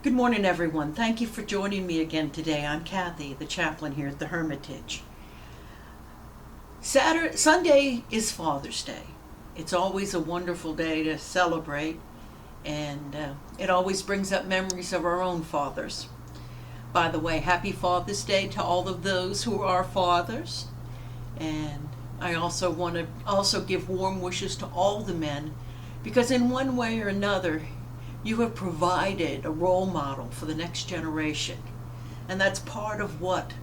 Good morning, everyone. Thank you for joining me again today. I'm Kathy, the chaplain here at the Hermitage. Sunday is Father's Day. It's always a wonderful day to celebrate, and it always brings up memories of our own fathers. By the way, happy Father's Day to all of those who are fathers. And I also want to give warm wishes to all the men, because in one way or another, you have provided a role model for the next generation. And that's part of what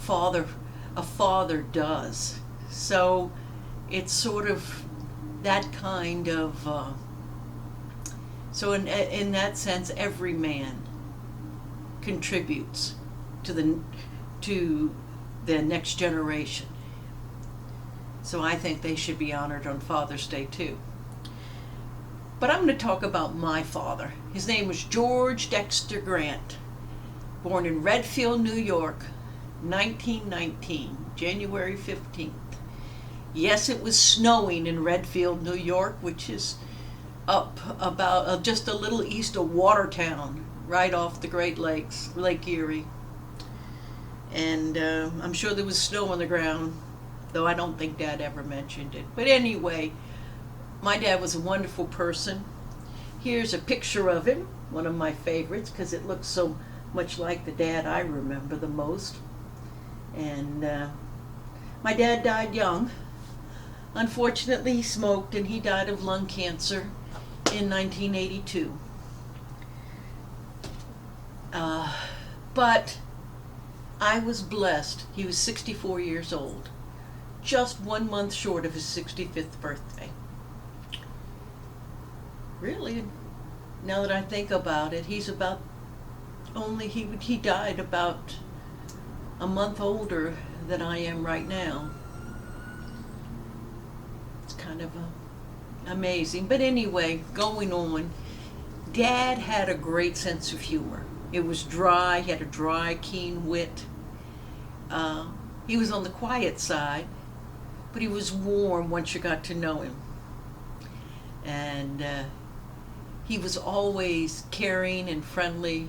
a father does. So it's sort of that kind of, so in that sense, every man contributes to the next generation. So I think they should be honored on Father's Day too. But I'm going to talk about my father. His name was George Dexter Grant, born in Redfield, New York, 1919, January 15th. Yes, it was snowing in Redfield, New York, which is up about just a little east of Watertown, right off the Great Lakes, Lake Erie. And I'm sure there was snow on the ground, though I don't think Dad ever mentioned it. But anyway, my dad was a wonderful person. Here's a picture of him, one of my favorites, because it looks so much like the dad I remember the most. And my dad died young. Unfortunately, he smoked, and he died of lung cancer in 1982. But I was blessed. He was 64 years old, just 1 month short of his 65th birthday. Really, now that I think about it, he died about a month older than I am right now. It's kind of amazing. But anyway, going on, Dad had a great sense of humor. It was dry. He had a dry, keen wit. He was on the quiet side, but he was warm once you got to know him. And he was always caring and friendly,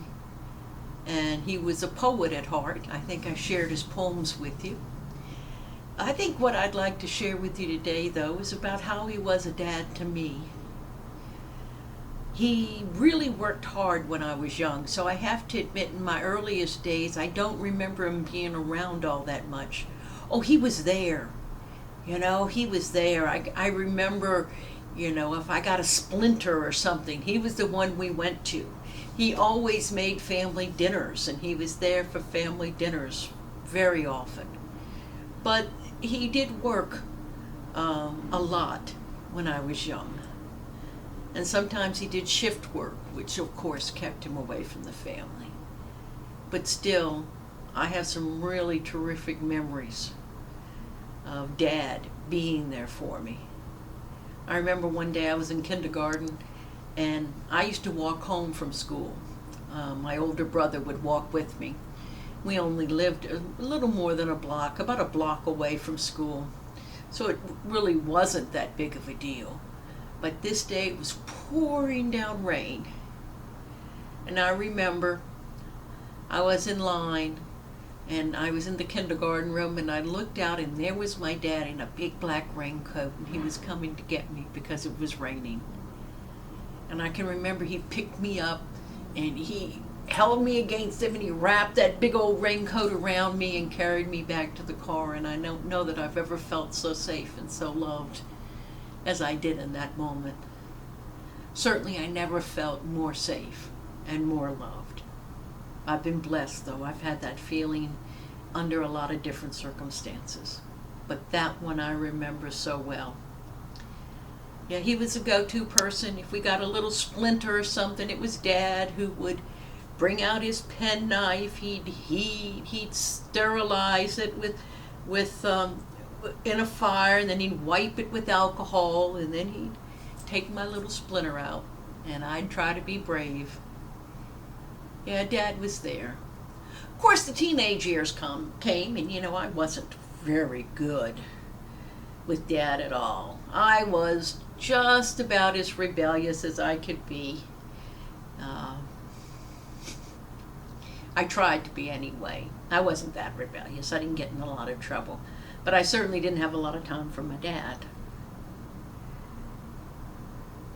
and he was a poet at heart. I think I shared his poems with you. I think what I'd like to share with you today, though, is about how he was a dad to me. He really worked hard when I was young, so I have to admit in my earliest days, I don't remember him being around all that much. Oh, he was there. He was there. I remember, if I got a splinter or something, he was the one we went to. He always made family dinners, and he was there for family dinners very often. But he did work a lot when I was young. And sometimes he did shift work, which of course kept him away from the family. But still, I have some really terrific memories of Dad being there for me. I remember one day I was in kindergarten, and I used to walk home from school. My older brother would walk with me. We only lived a little more than a block, about a block away from school. So it really wasn't that big of a deal. But this day it was pouring down rain. And I remember I was in line, and I was in the kindergarten room, and I looked out, and there was my dad in a big black raincoat, and he was coming to get me because it was raining. And I can remember he picked me up, and he held me against him, and he wrapped that big old raincoat around me and carried me back to the car. And I don't know that I've ever felt so safe and so loved as I did in that moment. Certainly I never felt more safe and more loved. I've been blessed, though. I've had that feeling under a lot of different circumstances. But that one I remember so well. Yeah, he was a go-to person. If we got a little splinter or something, it was Dad who would bring out his penknife. He'd sterilize it with in a fire, and then he'd wipe it with alcohol, and then he'd take my little splinter out, and I'd try to be brave. Yeah, Dad was there. Of course, the teenage years came, and I wasn't very good with Dad at all. I was just about as rebellious as I could be. I tried to be anyway. I wasn't that rebellious. I didn't get in a lot of trouble. But I certainly didn't have a lot of time for my dad.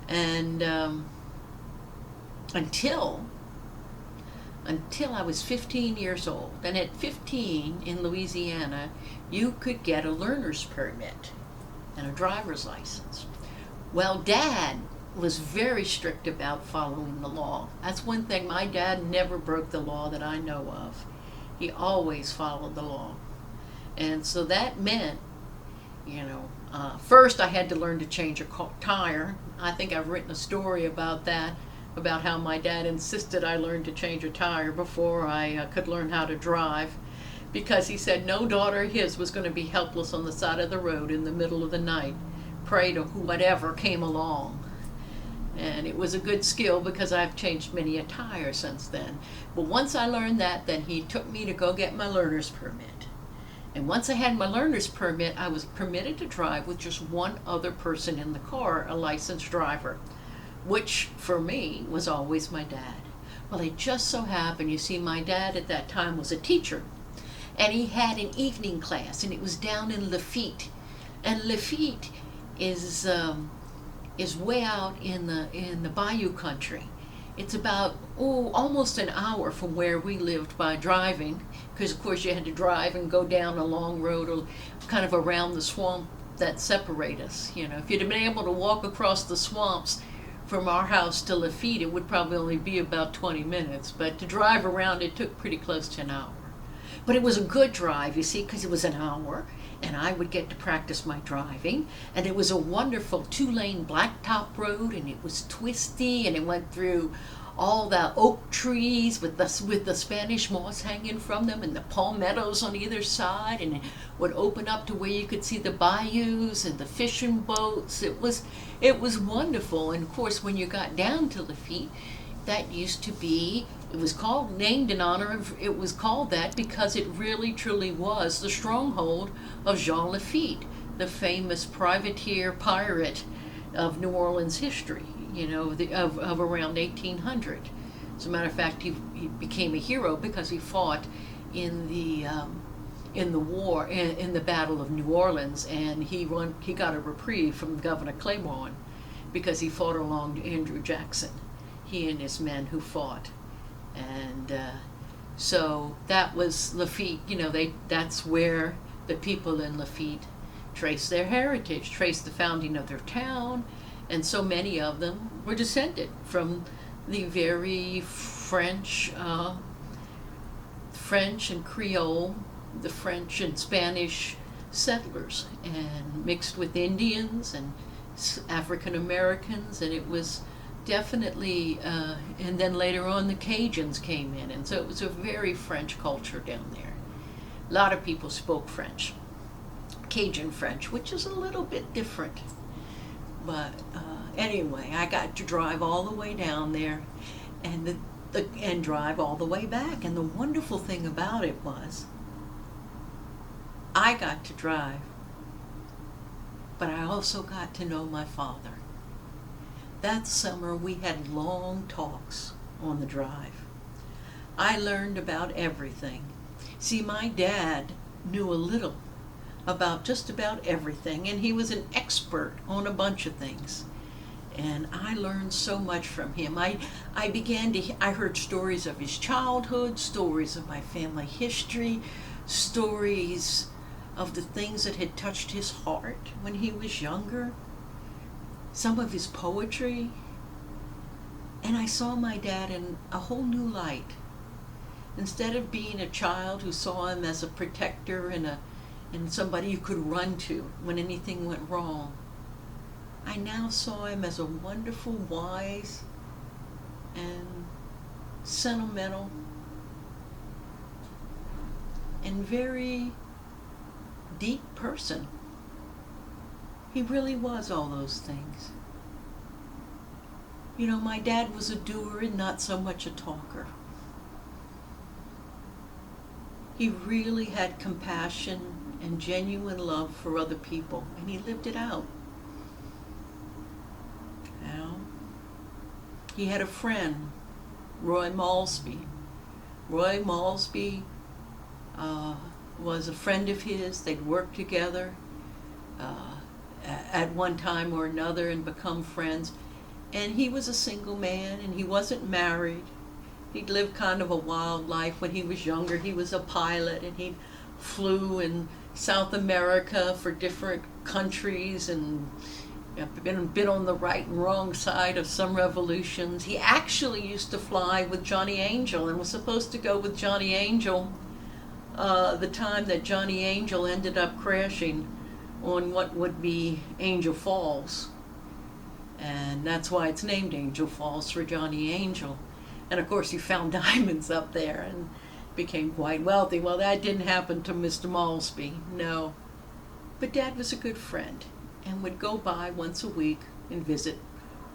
And until I was 15 years old. And at 15 in Louisiana, you could get a learner's permit and a driver's license. Well, Dad was very strict about following the law. That's one thing. My dad never broke the law that I know of. He always followed the law. And so that meant, first I had to learn to change a tire. I think I've written a story about that, about how my dad insisted I learn to change a tire before I could learn how to drive, because he said no daughter of his was going to be helpless on the side of the road in the middle of the night, prey to whatever came along. And it was a good skill because I've changed many a tire since then. But once I learned that, then he took me to go get my learner's permit. And once I had my learner's permit, I was permitted to drive with just one other person in the car, a licensed driver, which for me was always my dad. Well, it just so happened, you see, my dad at that time was a teacher, and he had an evening class, and it was down in Lafitte. And Lafitte is way out in the bayou country. It's about almost an hour from where we lived by driving, because of course you had to drive and go down a long road or kind of around the swamp that separate us. If you'd have been able to walk across the swamps from our house to Lafitte, it would probably only be about 20 minutes, but to drive around it took pretty close to an hour. But it was a good drive, you see, because it was an hour, and I would get to practice my driving, and it was a wonderful 2-lane blacktop road, and it was twisty, and it went through all the oak trees with the Spanish moss hanging from them, and the palmettos on either side, and it would open up to where you could see the bayous and the fishing boats. It was wonderful. And of course, when you got down to Lafitte, that used to be, it was called that because it really truly was the stronghold of Jean Lafitte, the famous privateer pirate of New Orleans history, of around 1800. As a matter of fact, he became a hero because he fought in the war, in the Battle of New Orleans, and he got a reprieve from Governor Claiborne because he fought along Andrew Jackson, he and his men who fought. And so that was Lafitte. That's where the people in Lafitte trace their heritage, trace the founding of their town, and so many of them were descended from the very French and Creole, the French and Spanish settlers, and mixed with Indians and African Americans, and it was definitely, and then later on the Cajuns came in, and so it was a very French culture down there. A lot of people spoke French, Cajun French, which is a little bit different. But anyway, I got to drive all the way down there, and and drive all the way back. And the wonderful thing about it was, I got to drive, but I also got to know my father. That summer we had long talks on the drive. I learned about everything. See, my dad knew a little about just about everything, and he was an expert on a bunch of things. And I learned so much from him. I heard stories of his childhood, stories of my family history, stories of the things that had touched his heart when he was younger, some of his poetry. And I saw my dad in a whole new light. Instead of being a child who saw him as a protector and somebody you could run to when anything went wrong, I now saw him as a wonderful, wise, and sentimental, and very deep person. He really was all those things. My dad was a doer and not so much a talker. He really had compassion and genuine love for other people, and he lived it out. He had a friend, Roy Malsby, Roy Malsby was a friend of his. They'd worked together uh, at one time or another and become friends. And he was a single man, and he wasn't married. He'd lived kind of a wild life when he was younger. He was a pilot, and he flew in South America for different countries, and been on the right and wrong side of some revolutions. He actually used to fly with Johnny Angel and was supposed to go with Johnny Angel the time that Johnny Angel ended up crashing on what would be Angel Falls. And that's why it's named Angel Falls, for Johnny Angel. And of course he found diamonds up there and became quite wealthy. Well, that didn't happen to Mr. Malsby, no. But Dad was a good friend and would go by once a week and visit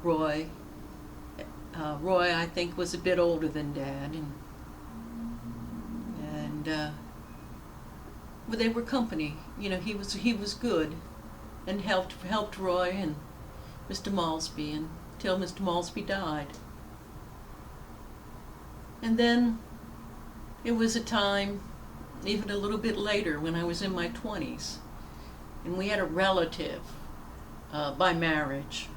Roy. Roy, I think, was a bit older than Dad, and well, they were company. You know, he was good, and helped Roy and Mr. Malsby until Mr. Malsby died. And then it was a time, even a little bit later, when I was in my 20s, and we had a relative by marriage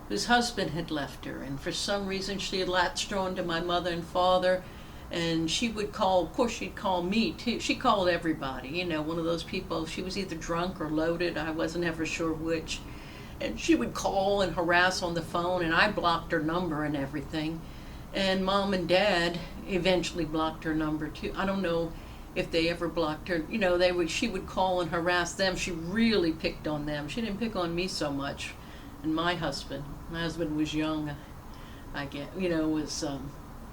whose husband had left her, and for some reason she had latched on to my mother and father, and she would call, of course she'd call me too. She called everybody, you know, one of those people. She was either drunk or loaded, I wasn't ever sure which. And she would call and harass on the phone, and I blocked her number and everything. And Mom and Dad eventually blocked her number too. I don't know if they ever blocked her. You know, she would call and harass them. She really picked on them. She didn't pick on me so much. And my husband was young, I get, you know, was,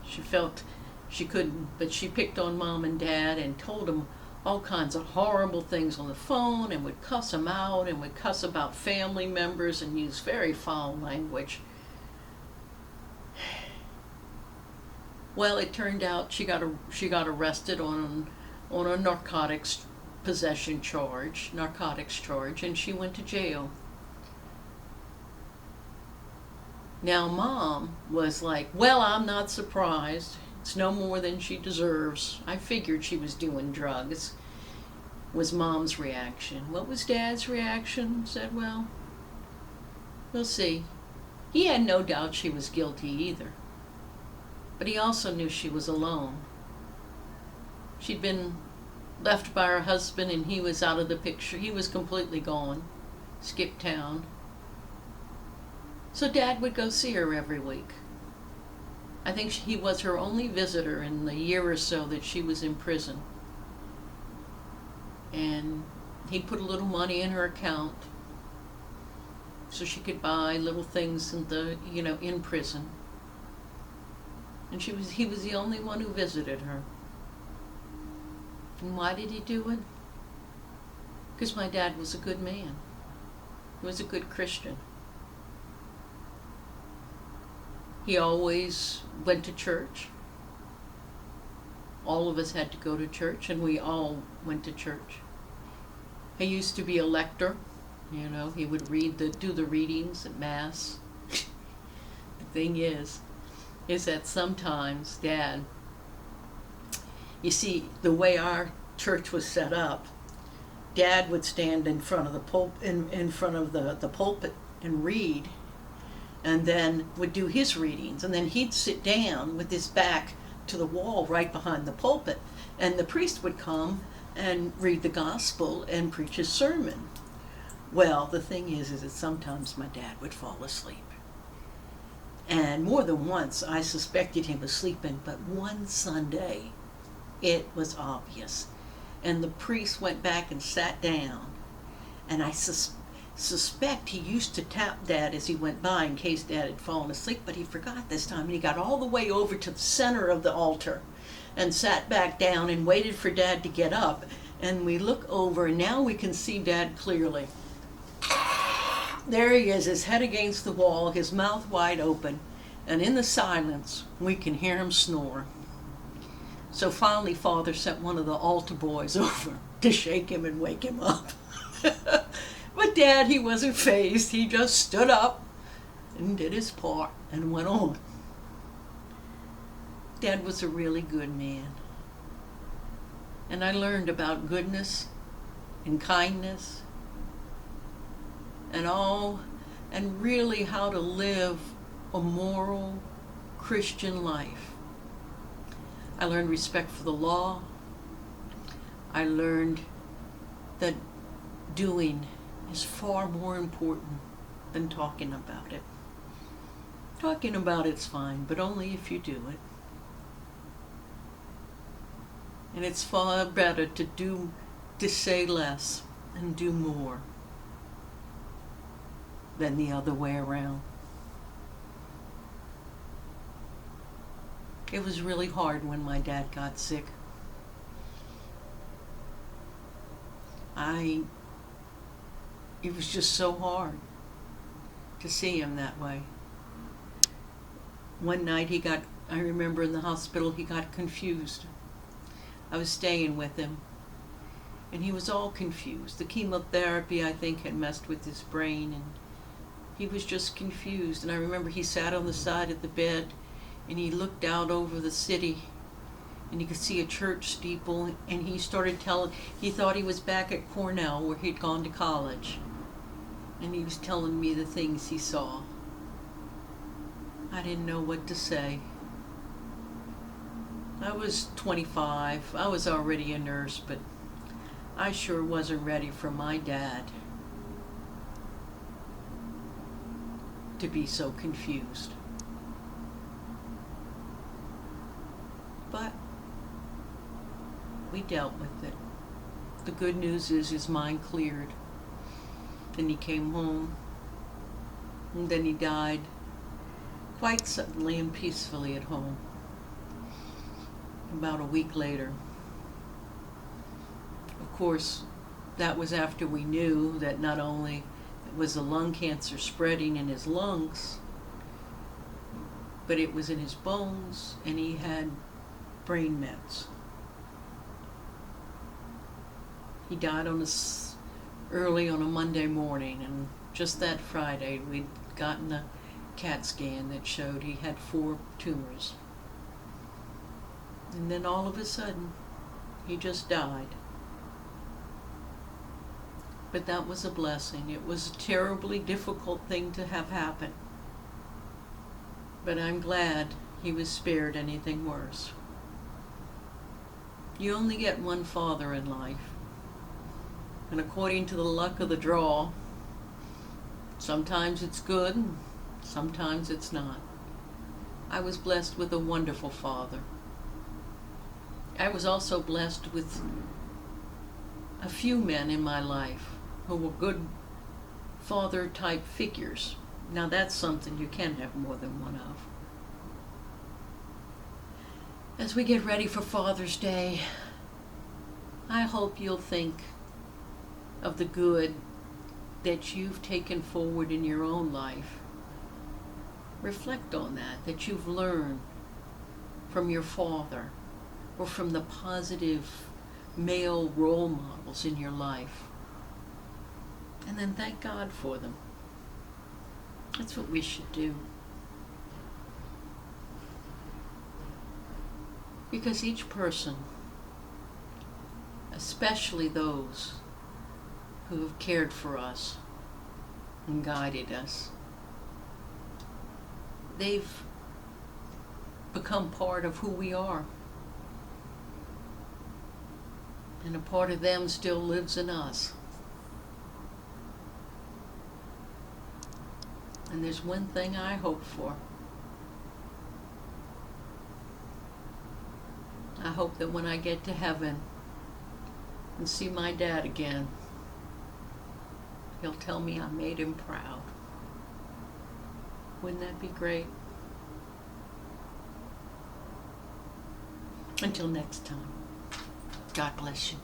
she felt she couldn't, but she picked on Mom and Dad and told them all kinds of horrible things on the phone, and would cuss them out, and would cuss about family members and use very foul language. Well, it turned out she got arrested on a narcotics charge, and she went to jail. Now Mom was like, well, I'm not surprised. It's no more than she deserves. I figured she was doing drugs, was Mom's reaction. What was Dad's reaction? Said, well, we'll see. He had no doubt she was guilty either. But he also knew she was alone. She'd been left by her husband, and he was out of the picture. He was completely gone, skipped town. So Dad would go see her every week. I think he was her only visitor in the year or so that she was in prison. And he'd put a little money in her account so she could buy little things in prison. And he was the only one who visited her. And why did he do it? Because my dad was a good man. He was a good Christian. He always went to church. All of us had to go to church, and we all went to church. He used to be a lector. You know, he would do the readings at Mass. The thing is that sometimes Dad, you see, the way our church was set up, Dad would stand in front of the pulpit and read, and then would do his readings, and then he'd sit down with his back to the wall right behind the pulpit, and the priest would come and read the gospel and preach his sermon. Well, the thing is that sometimes my dad would fall asleep. And more than once I suspected him of sleeping, but one Sunday it was obvious. And the priest went back and sat down, and I suspect he used to tap Dad as he went by in case Dad had fallen asleep, but he forgot this time, and he got all the way over to the center of the altar and sat back down and waited for Dad to get up. And we look over, and now we can see Dad clearly. There he is, his head against the wall, his mouth wide open, and in the silence we can hear him snore. So finally Father sent one of the altar boys over to shake him and wake him up. But Dad, he wasn't fazed. He just stood up and did his part and went on. Dad was a really good man. And I learned about goodness and kindness and really how to live a moral Christian life. I learned respect for the law. I learned that doing is far more important than talking about it. Talking about it's fine, but only if you do it. And it's far better to say less and do more than the other way around. It was really hard when my dad got sick. It was just so hard to see him that way. One night I remember in the hospital, he got confused. I was staying with him, and he was all confused. The chemotherapy, I think, had messed with his brain, and he was just confused. And I remember he sat on the side of the bed, and he looked out over the city, and he could see a church steeple, and he thought he was back at Cornell, where he'd gone to college. And he was telling me the things he saw. I didn't know what to say. I was 25. I was already a nurse, but I sure wasn't ready for my dad to be so confused. But we dealt with it. The good news is his mind cleared. Then he came home, and then he died quite suddenly and peacefully at home. About a week later. Of course, that was after we knew that not only was the lung cancer spreading in his lungs, but it was in his bones, and he had brain mets. He died early on a Monday morning, and just that Friday we'd gotten a CAT scan that showed he had 4 tumors. And then all of a sudden, he just died. But that was a blessing. It was a terribly difficult thing to have happen. But I'm glad he was spared anything worse. You only get one father in life. And according to the luck of the draw, sometimes it's good, and sometimes it's not. I was blessed with a wonderful father. I was also blessed with a few men in my life who were good father-type figures. Now that's something you can have more than one of. As we get ready for Father's Day, I hope you'll think of the good that you've taken forward in your own life. Reflect on that you've learned from your father or from the positive male role models in your life. And then thank God for them. That's what we should do. Because each person, especially those who have cared for us and guided us, they've become part of who we are. And a part of them still lives in us. And there's one thing I hope for. I hope that when I get to heaven and see my dad again, he'll tell me I made him proud. Wouldn't that be great? Until next time, God bless you.